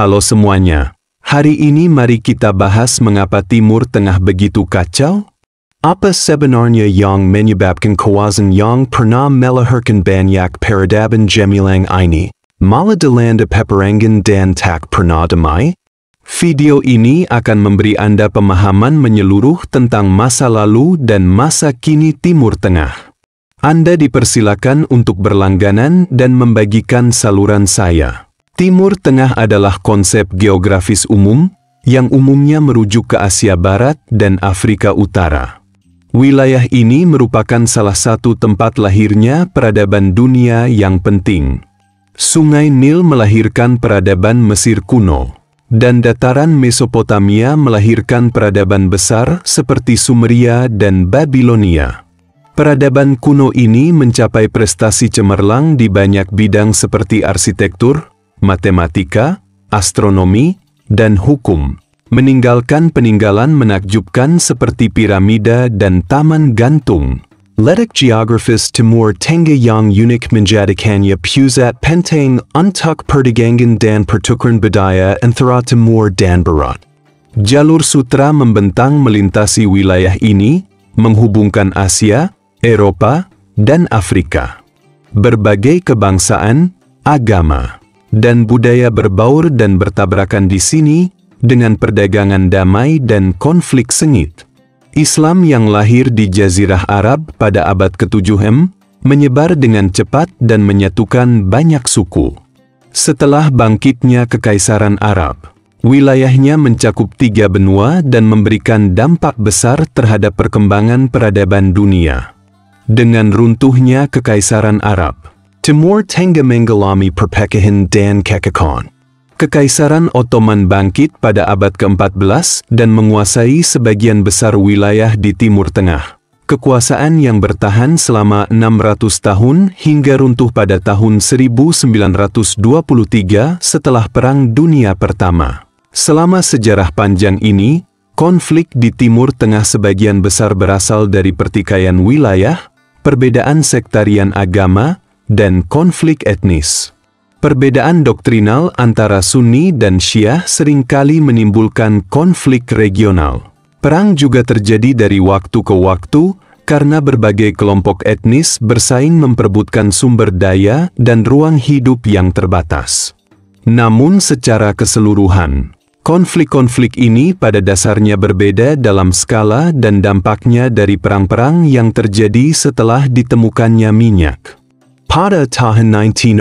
Halo semuanya. Hari ini mari kita bahas mengapa Timur Tengah begitu kacau? Apa sebenarnya yang menyebabkan kawasan yang pernah melahirkan banyak peradaban gemilang ini malah dilanda peperangan dan tak pernah damai? Video ini akan memberi Anda pemahaman menyeluruh tentang masa lalu dan masa kini Timur Tengah. Anda dipersilakan untuk berlangganan dan membagikan saluran saya. Timur Tengah adalah konsep geografis umum yang umumnya merujuk ke Asia Barat dan Afrika Utara. Wilayah ini merupakan salah satu tempat lahirnya peradaban dunia yang penting. Sungai Nil melahirkan peradaban Mesir kuno, dan dataran Mesopotamia melahirkan peradaban besar seperti Sumeria dan Babilonia. Peradaban kuno ini mencapai prestasi cemerlang di banyak bidang seperti arsitektur, matematika, astronomi, dan hukum, meninggalkan peninggalan menakjubkan seperti piramida dan taman gantung. Letak geografis Timur Tengah yang unik menjadikannya pusat penting untuk perdagangan dan pertukaran budaya antara Timur dan Barat. Jalur sutra membentang melintasi wilayah ini, menghubungkan Asia, Eropa, dan Afrika. Berbagai kebangsaan, agama, dan budaya berbaur dan bertabrakan di sini dengan perdagangan damai dan konflik sengit. Islam yang lahir di Jazirah Arab pada abad ke-7 menyebar dengan cepat dan menyatukan banyak suku. Setelah bangkitnya Kekaisaran Arab, wilayahnya mencakup 3 benua dan memberikan dampak besar terhadap perkembangan peradaban dunia. Dengan runtuhnya Kekaisaran Arab, Timur Tengah mengalami perpecahan dan kekacauan. Kekaisaran Ottoman bangkit pada abad ke-14 dan menguasai sebagian besar wilayah di Timur Tengah. Kekuasaan yang bertahan selama 600 tahun hingga runtuh pada tahun 1923 setelah Perang Dunia Pertama. Selama sejarah panjang ini, konflik di Timur Tengah sebagian besar berasal dari pertikaian wilayah, perbedaan sektarian agama, dan konflik etnis. Perbedaan doktrinal antara Sunni dan Syiah seringkali menimbulkan konflik regional. Perang juga terjadi dari waktu ke waktu karena berbagai kelompok etnis bersaing memperebutkan sumber daya dan ruang hidup yang terbatas. Namun secara keseluruhan, konflik-konflik ini pada dasarnya berbeda dalam skala dan dampaknya dari perang-perang yang terjadi setelah ditemukannya minyak. Pada tahun 1901,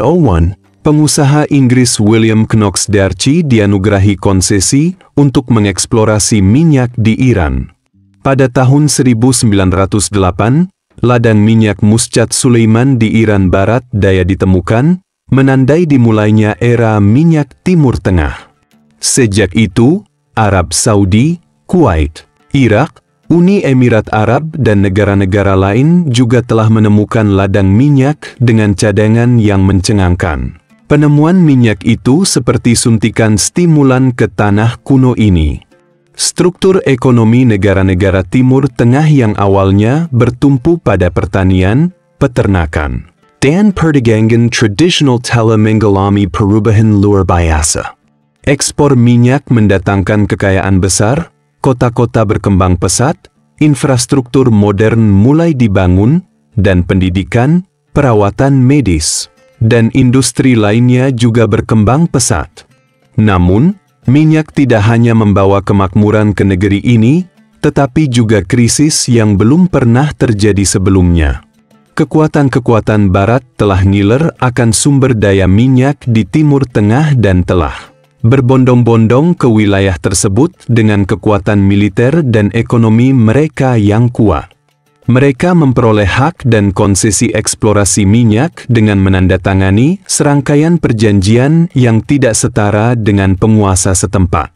pengusaha Inggris William Knox Darcy dianugerahi konsesi untuk mengeksplorasi minyak di Iran. Pada tahun 1908, ladang minyak Muscat Sulaiman di Iran Barat Daya ditemukan, menandai dimulainya era minyak Timur Tengah. Sejak itu, Arab Saudi, Kuwait, Irak, Uni Emirat Arab dan negara-negara lain juga telah menemukan ladang minyak dengan cadangan yang mencengangkan. Penemuan minyak itu seperti suntikan stimulan ke tanah kuno ini. Struktur ekonomi negara-negara Timur Tengah yang awalnya bertumpu pada pertanian, peternakan, dan perdagangan tradisional telah mengalami perubahan luar biasa. Ekspor minyak mendatangkan kekayaan besar, kota-kota berkembang pesat, infrastruktur modern mulai dibangun, dan pendidikan, perawatan medis, dan industri lainnya juga berkembang pesat. Namun, minyak tidak hanya membawa kemakmuran ke negeri ini, tetapi juga krisis yang belum pernah terjadi sebelumnya. Kekuatan-kekuatan Barat telah ngiler akan sumber daya minyak di Timur Tengah dan telah berbondong-bondong ke wilayah tersebut dengan kekuatan militer dan ekonomi mereka yang kuat. Mereka memperoleh hak dan konsesi eksplorasi minyak dengan menandatangani serangkaian perjanjian yang tidak setara dengan penguasa setempat.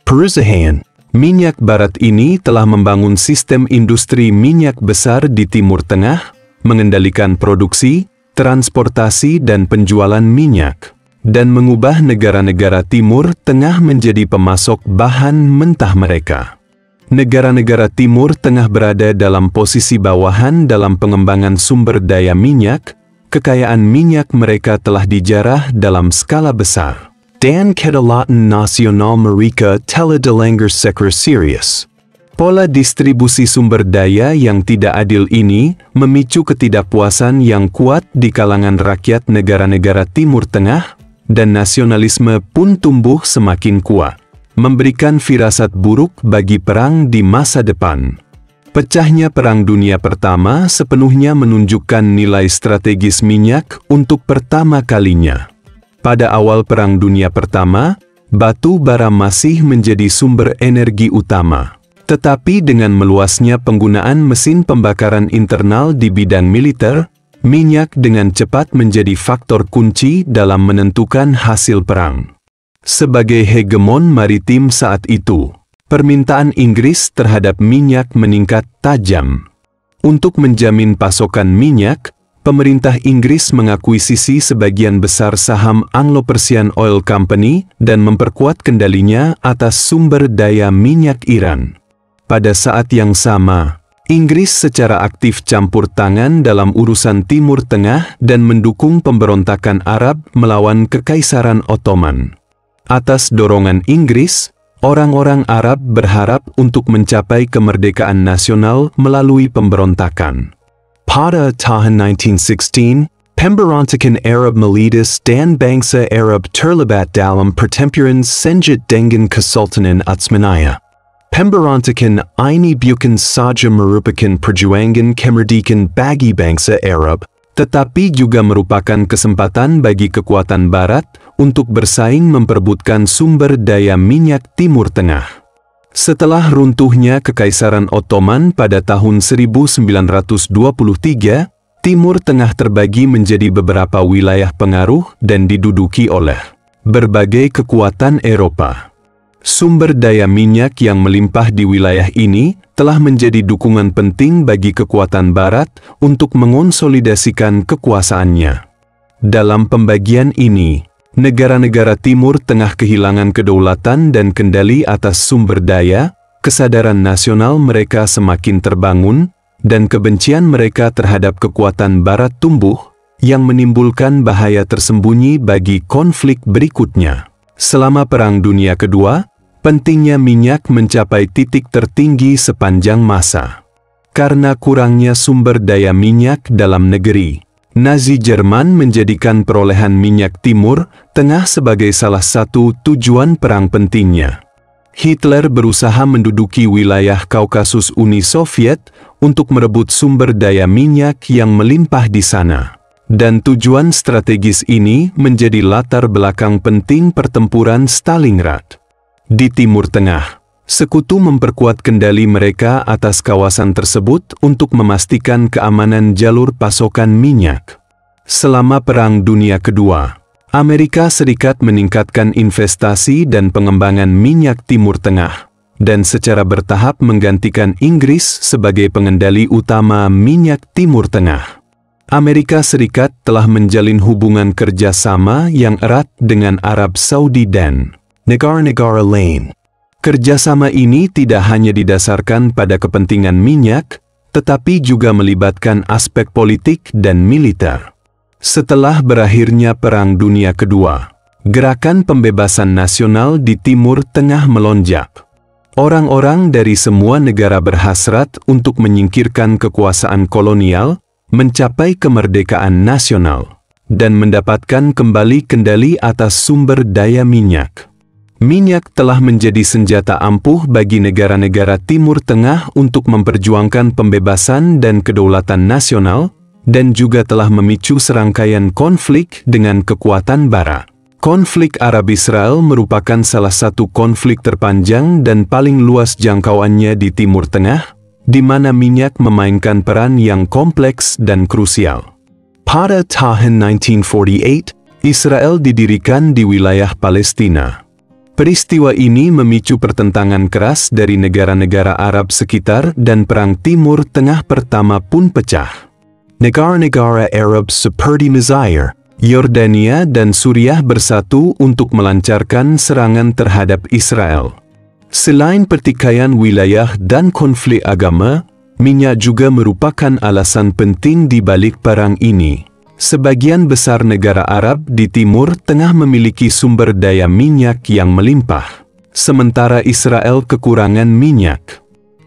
Perusahaan minyak Barat ini telah membangun sistem industri minyak besar di Timur Tengah, mengendalikan produksi, transportasi dan penjualan minyak, dan mengubah negara-negara Timur Tengah menjadi pemasok bahan mentah mereka. Negara-negara Timur Tengah berada dalam posisi bawahan dalam pengembangan sumber daya minyak, kekayaan minyak mereka telah dijarah dalam skala besar. dan kedaulatan nasional mereka telah dilanggar secara serius. Pola distribusi sumber daya yang tidak adil ini memicu ketidakpuasan yang kuat di kalangan rakyat negara-negara Timur Tengah, dan nasionalisme pun tumbuh semakin kuat, memberikan firasat buruk bagi perang di masa depan. Pecahnya Perang Dunia Pertama sepenuhnya menunjukkan nilai strategis minyak untuk pertama kalinya. Pada awal Perang Dunia Pertama, batu bara masih menjadi sumber energi utama. Tetapi dengan meluasnya penggunaan mesin pembakaran internal di bidang militer, minyak dengan cepat menjadi faktor kunci dalam menentukan hasil perang. Sebagai hegemon maritim saat itu, permintaan Inggris terhadap minyak meningkat tajam. Untuk menjamin pasokan minyak, pemerintah Inggris mengakuisisi sebagian besar saham Anglo-Persian Oil Company dan memperkuat kendalinya atas sumber daya minyak Iran. Pada saat yang sama, Inggris secara aktif campur tangan dalam urusan Timur Tengah dan mendukung pemberontakan Arab melawan Kekaisaran Ottoman. Atas dorongan Inggris, orang-orang Arab berharap untuk mencapai kemerdekaan nasional melalui pemberontakan. Pada tahun 1916, pemberontakan Arab militas dan bangsa Arab terlibat dalam pertempuran Senjat dengan Kesultanan Utsmaniyah. Pemberontakan ini bukan saja merupakan perjuangan kemerdekaan bagi bangsa Arab, tetapi juga merupakan kesempatan bagi kekuatan Barat untuk bersaing memperebutkan sumber daya minyak Timur Tengah. Setelah runtuhnya Kekaisaran Ottoman pada tahun 1923, Timur Tengah terbagi menjadi beberapa wilayah pengaruh dan diduduki oleh berbagai kekuatan Eropa. Sumber daya minyak yang melimpah di wilayah ini telah menjadi dukungan penting bagi kekuatan Barat untuk mengonsolidasikan kekuasaannya. Dalam pembagian ini, negara-negara Timur Tengah kehilangan kedaulatan dan kendali atas sumber daya, kesadaran nasional mereka semakin terbangun, dan kebencian mereka terhadap kekuatan Barat tumbuh, yang menimbulkan bahaya tersembunyi bagi konflik berikutnya. Selama Perang Dunia Kedua, pentingnya minyak mencapai titik tertinggi sepanjang masa. Karena kurangnya sumber daya minyak dalam negeri, Nazi Jerman menjadikan perolehan minyak Timur Tengah sebagai salah satu tujuan perang pentingnya. Hitler berusaha menduduki wilayah Kaukasus Uni Soviet untuk merebut sumber daya minyak yang melimpah di sana. Dan tujuan strategis ini menjadi latar belakang penting pertempuran Stalingrad. Di Timur Tengah, sekutu memperkuat kendali mereka atas kawasan tersebut untuk memastikan keamanan jalur pasokan minyak. Selama Perang Dunia Kedua, Amerika Serikat meningkatkan investasi dan pengembangan minyak Timur Tengah, dan secara bertahap menggantikan Inggris sebagai pengendali utama minyak Timur Tengah. Amerika Serikat telah menjalin hubungan kerjasama yang erat dengan Arab Saudi dan negara-negara lain. Kerjasama ini tidak hanya didasarkan pada kepentingan minyak, tetapi juga melibatkan aspek politik dan militer. Setelah berakhirnya Perang Dunia Kedua, gerakan pembebasan nasional di Timur Tengah melonjak. Orang-orang dari semua negara berhasrat untuk menyingkirkan kekuasaan kolonial, mencapai kemerdekaan nasional, dan mendapatkan kembali kendali atas sumber daya minyak. Minyak telah menjadi senjata ampuh bagi negara-negara Timur Tengah untuk memperjuangkan pembebasan dan kedaulatan nasional, dan juga telah memicu serangkaian konflik dengan kekuatan Barat. Konflik Arab-Israel merupakan salah satu konflik terpanjang dan paling luas jangkauannya di Timur Tengah, di mana minyak memainkan peran yang kompleks dan krusial. Pada tahun 1948, Israel didirikan di wilayah Palestina. Peristiwa ini memicu pertentangan keras dari negara-negara Arab sekitar dan Perang Timur Tengah Pertama pun pecah. Negara-negara Arab seperti Mesir, Yordania dan Suriah bersatu untuk melancarkan serangan terhadap Israel. Selain pertikaian wilayah dan konflik agama, minyak juga merupakan alasan penting di balik perang ini. Sebagian besar negara Arab di Timur Tengah memiliki sumber daya minyak yang melimpah, sementara Israel kekurangan minyak.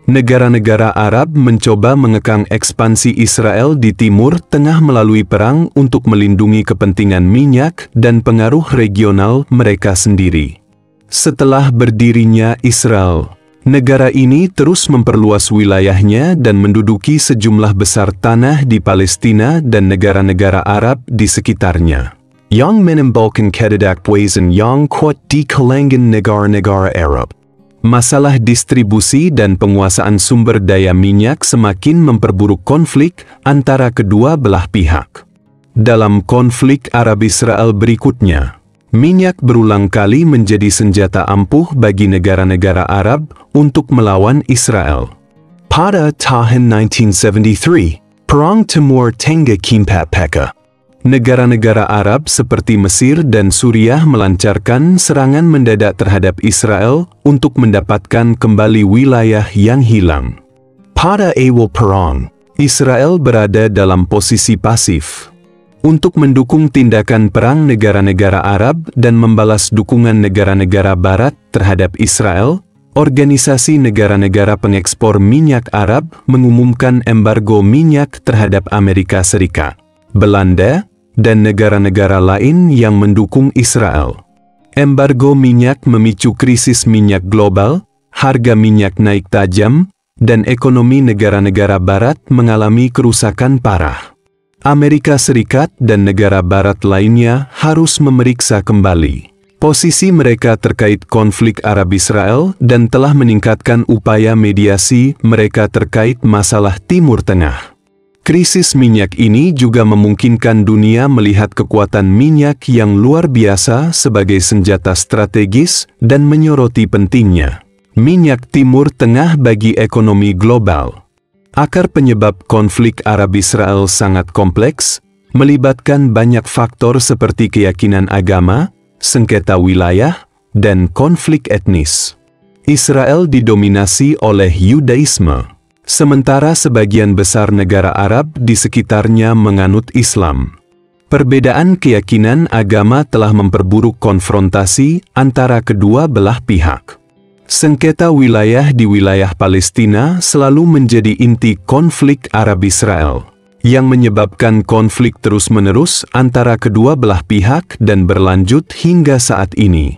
Negara-negara Arab mencoba mengekang ekspansi Israel di Timur Tengah melalui perang untuk melindungi kepentingan minyak dan pengaruh regional mereka sendiri. Setelah berdirinya Israel, negara ini terus memperluas wilayahnya dan menduduki sejumlah besar tanah di Palestina dan negara-negara Arab di sekitarnya. Yang menimbulkan ketidakpuasan yang kuat di kalangan negara-negara Arab. Masalah distribusi dan penguasaan sumber daya minyak semakin memperburuk konflik antara kedua belah pihak. Dalam konflik Arab-Israel berikutnya, minyak berulang kali menjadi senjata ampuh bagi negara-negara Arab untuk melawan Israel. Pada tahun 1973, Perang Timur Tengah Kimpapeka. Negara-negara Arab seperti Mesir dan Suriah melancarkan serangan mendadak terhadap Israel untuk mendapatkan kembali wilayah yang hilang. Pada awal perang, Israel berada dalam posisi pasif untuk mendukung tindakan perang negara-negara Arab dan membalas dukungan negara-negara Barat terhadap Israel. Organisasi negara-negara pengekspor minyak Arab mengumumkan embargo minyak terhadap Amerika Serikat, Belanda, dan negara-negara lain yang mendukung Israel. Embargo minyak memicu krisis minyak global, harga minyak naik tajam, dan ekonomi negara-negara Barat mengalami kerusakan parah. Amerika Serikat dan negara Barat lainnya harus memeriksa kembali posisi mereka terkait konflik Arab-Israel dan telah meningkatkan upaya mediasi mereka terkait masalah Timur Tengah. Krisis minyak ini juga memungkinkan dunia melihat kekuatan minyak yang luar biasa sebagai senjata strategis dan menyoroti pentingnya minyak Timur Tengah bagi ekonomi global. Akar penyebab konflik Arab-Israel sangat kompleks, melibatkan banyak faktor seperti keyakinan agama, sengketa wilayah, dan konflik etnis. Israel didominasi oleh Yudaisme, sementara sebagian besar negara Arab di sekitarnya menganut Islam. Perbedaan keyakinan agama telah memperburuk konfrontasi antara kedua belah pihak. Sengketa wilayah di wilayah Palestina selalu menjadi inti konflik Arab-Israel, yang menyebabkan konflik terus-menerus antara kedua belah pihak dan berlanjut hingga saat ini.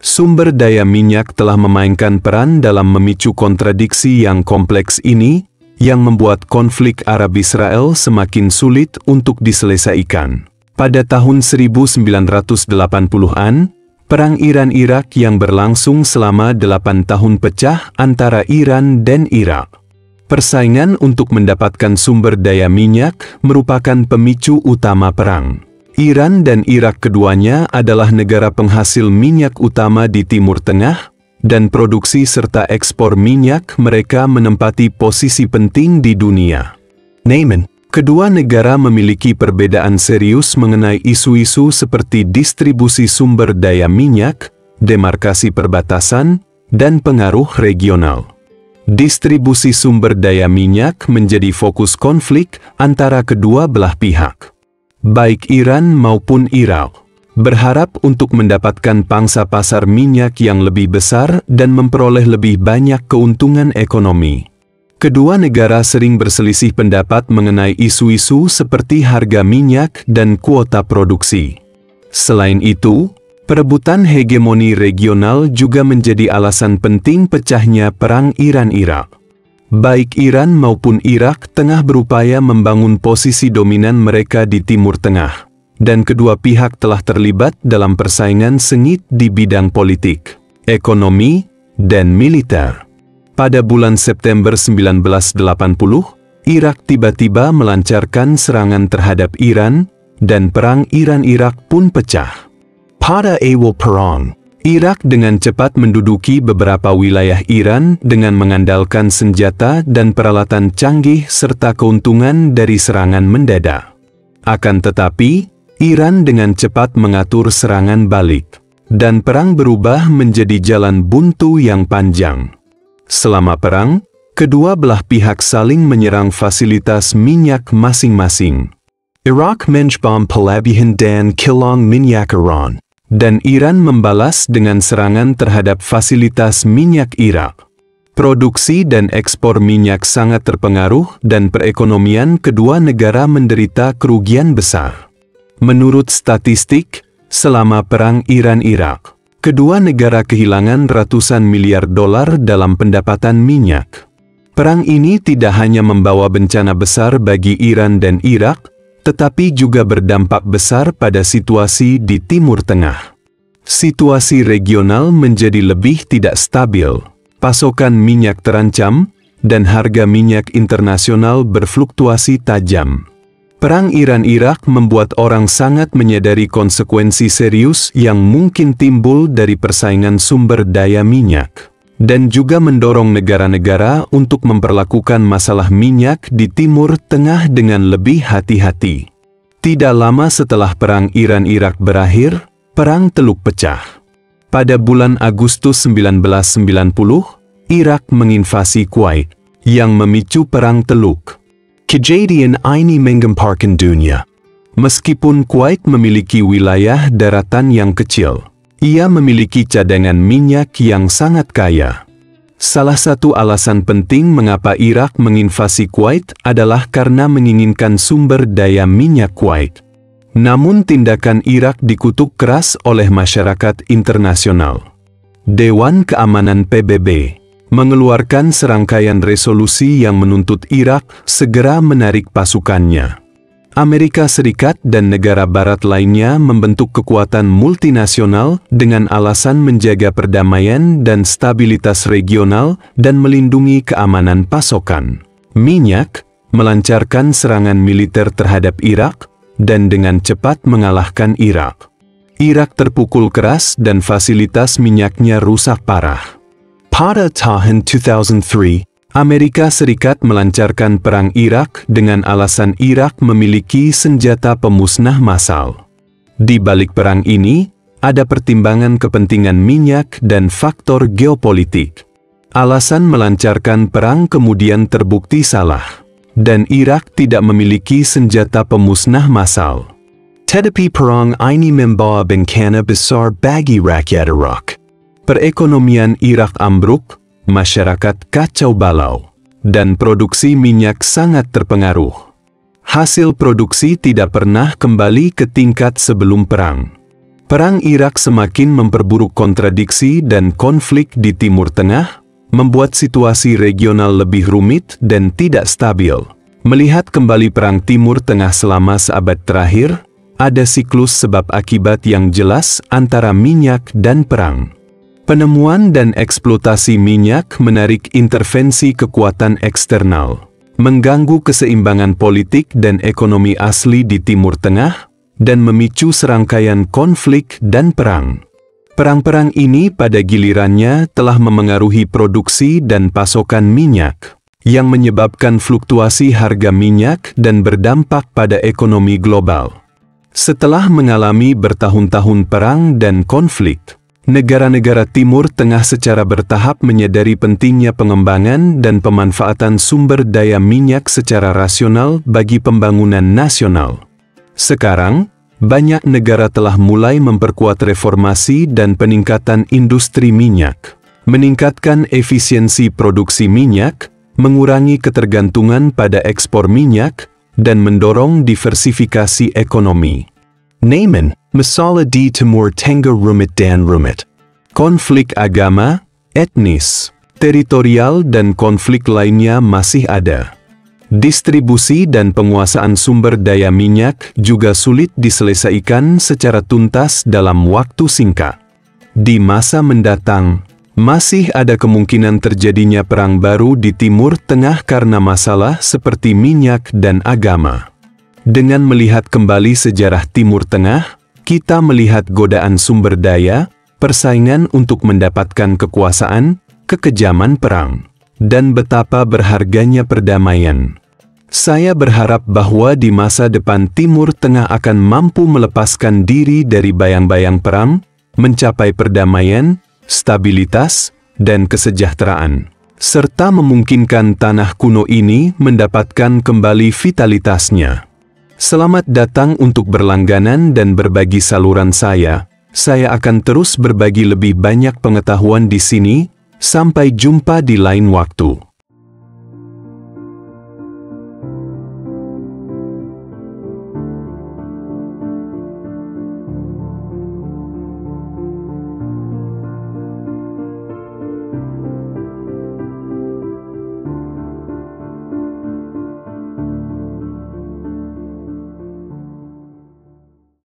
Sumber daya minyak telah memainkan peran dalam memicu kontradiksi yang kompleks ini, yang membuat konflik Arab-Israel semakin sulit untuk diselesaikan. Pada tahun 1980-an, Perang Iran-Irak yang berlangsung selama 8 tahun pecah antara Iran dan Irak. Persaingan untuk mendapatkan sumber daya minyak merupakan pemicu utama perang. Iran dan Irak keduanya adalah negara penghasil minyak utama di Timur Tengah, dan produksi serta ekspor minyak mereka menempati posisi penting di dunia. Namun, kedua negara memiliki perbedaan serius mengenai isu-isu seperti distribusi sumber daya minyak, demarkasi perbatasan, dan pengaruh regional. Distribusi sumber daya minyak menjadi fokus konflik antara kedua belah pihak. Baik Iran maupun Irak berharap untuk mendapatkan pangsa pasar minyak yang lebih besar dan memperoleh lebih banyak keuntungan ekonomi. Kedua negara sering berselisih pendapat mengenai isu-isu seperti harga minyak dan kuota produksi. Selain itu, perebutan hegemoni regional juga menjadi alasan penting pecahnya perang Iran-Irak. Baik Iran maupun Irak tengah berupaya membangun posisi dominan mereka di Timur Tengah, dan kedua pihak telah terlibat dalam persaingan sengit di bidang politik, ekonomi, dan militer. Pada bulan September 1980, Irak tiba-tiba melancarkan serangan terhadap Iran, dan perang Iran-Irak pun pecah. Pada awal perang, Irak dengan cepat menduduki beberapa wilayah Iran dengan mengandalkan senjata dan peralatan canggih serta keuntungan dari serangan mendadak. Akan tetapi, Iran dengan cepat mengatur serangan balik, dan perang berubah menjadi jalan buntu yang panjang. Selama perang, kedua belah pihak saling menyerang fasilitas minyak masing-masing. Irak mengebom pelabuhan dan kilang minyak Iran. Dan Iran membalas dengan serangan terhadap fasilitas minyak Irak. Produksi dan ekspor minyak sangat terpengaruh dan perekonomian kedua negara menderita kerugian besar. Menurut statistik, selama perang Iran-Irak, kedua negara kehilangan ratusan miliar dolar dalam pendapatan minyak. Perang ini tidak hanya membawa bencana besar bagi Iran dan Irak, tetapi juga berdampak besar pada situasi di Timur Tengah. Situasi regional menjadi lebih tidak stabil, pasokan minyak terancam, dan harga minyak internasional berfluktuasi tajam. Perang Iran-Irak membuat orang sangat menyadari konsekuensi serius yang mungkin timbul dari persaingan sumber daya minyak, dan juga mendorong negara-negara untuk memperlakukan masalah minyak di Timur Tengah dengan lebih hati-hati. Tidak lama setelah perang Iran-Irak berakhir, perang Teluk pecah. Pada bulan Agustus 1990, Irak menginvasi Kuwait, yang memicu perang Teluk. Kejadian ini menggemparkan dunia. Meskipun Kuwait memiliki wilayah daratan yang kecil, ia memiliki cadangan minyak yang sangat kaya. Salah satu alasan penting mengapa Irak menginvasi Kuwait adalah karena menginginkan sumber daya minyak Kuwait. Namun tindakan Irak dikutuk keras oleh masyarakat internasional. Dewan Keamanan PBB mengeluarkan serangkaian resolusi yang menuntut Irak segera menarik pasukannya. Amerika Serikat dan negara barat lainnya membentuk kekuatan multinasional dengan alasan menjaga perdamaian dan stabilitas regional dan melindungi keamanan pasokan minyak, melancarkan serangan militer terhadap Irak, dan dengan cepat mengalahkan Irak. Irak terpukul keras dan fasilitas minyaknya rusak parah. Pada tahun 2003, Amerika Serikat melancarkan perang Irak dengan alasan Irak memiliki senjata pemusnah massal. Di balik perang ini, ada pertimbangan kepentingan minyak dan faktor geopolitik. Alasan melancarkan perang kemudian terbukti salah, dan Irak tidak memiliki senjata pemusnah massal. Tetapi perang ini membawa bencana besar bagi rakyat Irak. Perekonomian Irak ambruk, masyarakat kacau balau, dan produksi minyak sangat terpengaruh. Hasil produksi tidak pernah kembali ke tingkat sebelum perang. Perang Irak semakin memperburuk kontradiksi dan konflik di Timur Tengah, membuat situasi regional lebih rumit dan tidak stabil. Melihat kembali Perang Timur Tengah selama seabad terakhir, ada siklus sebab akibat yang jelas antara minyak dan perang. Penemuan dan eksploitasi minyak menarik intervensi kekuatan eksternal, mengganggu keseimbangan politik dan ekonomi asli di Timur Tengah, dan memicu serangkaian konflik dan perang. Perang-perang ini pada gilirannya telah memengaruhi produksi dan pasokan minyak, yang menyebabkan fluktuasi harga minyak dan berdampak pada ekonomi global. Setelah mengalami bertahun-tahun perang dan konflik, negara-negara Timur Tengah secara bertahap menyadari pentingnya pengembangan dan pemanfaatan sumber daya minyak secara rasional bagi pembangunan nasional. Sekarang, banyak negara telah mulai memperkuat reformasi dan peningkatan industri minyak, meningkatkan efisiensi produksi minyak, mengurangi ketergantungan pada ekspor minyak, dan mendorong diversifikasi ekonomi. Namun, masalah di Timur Tengah rumit dan rumit. Konflik agama, etnis, teritorial dan konflik lainnya masih ada. Distribusi dan penguasaan sumber daya minyak juga sulit diselesaikan secara tuntas dalam waktu singkat. Di masa mendatang, masih ada kemungkinan terjadinya perang baru di Timur Tengah karena masalah seperti minyak dan agama. Dengan melihat kembali sejarah Timur Tengah, kita melihat godaan sumber daya, persaingan untuk mendapatkan kekuasaan, kekejaman perang, dan betapa berharganya perdamaian. Saya berharap bahwa di masa depan Timur Tengah akan mampu melepaskan diri dari bayang-bayang perang, mencapai perdamaian, stabilitas, dan kesejahteraan, serta memungkinkan tanah kuno ini mendapatkan kembali vitalitasnya. Selamat datang untuk berlangganan dan berbagi saluran saya. Saya akan terus berbagi lebih banyak pengetahuan di sini. Sampai jumpa di lain waktu.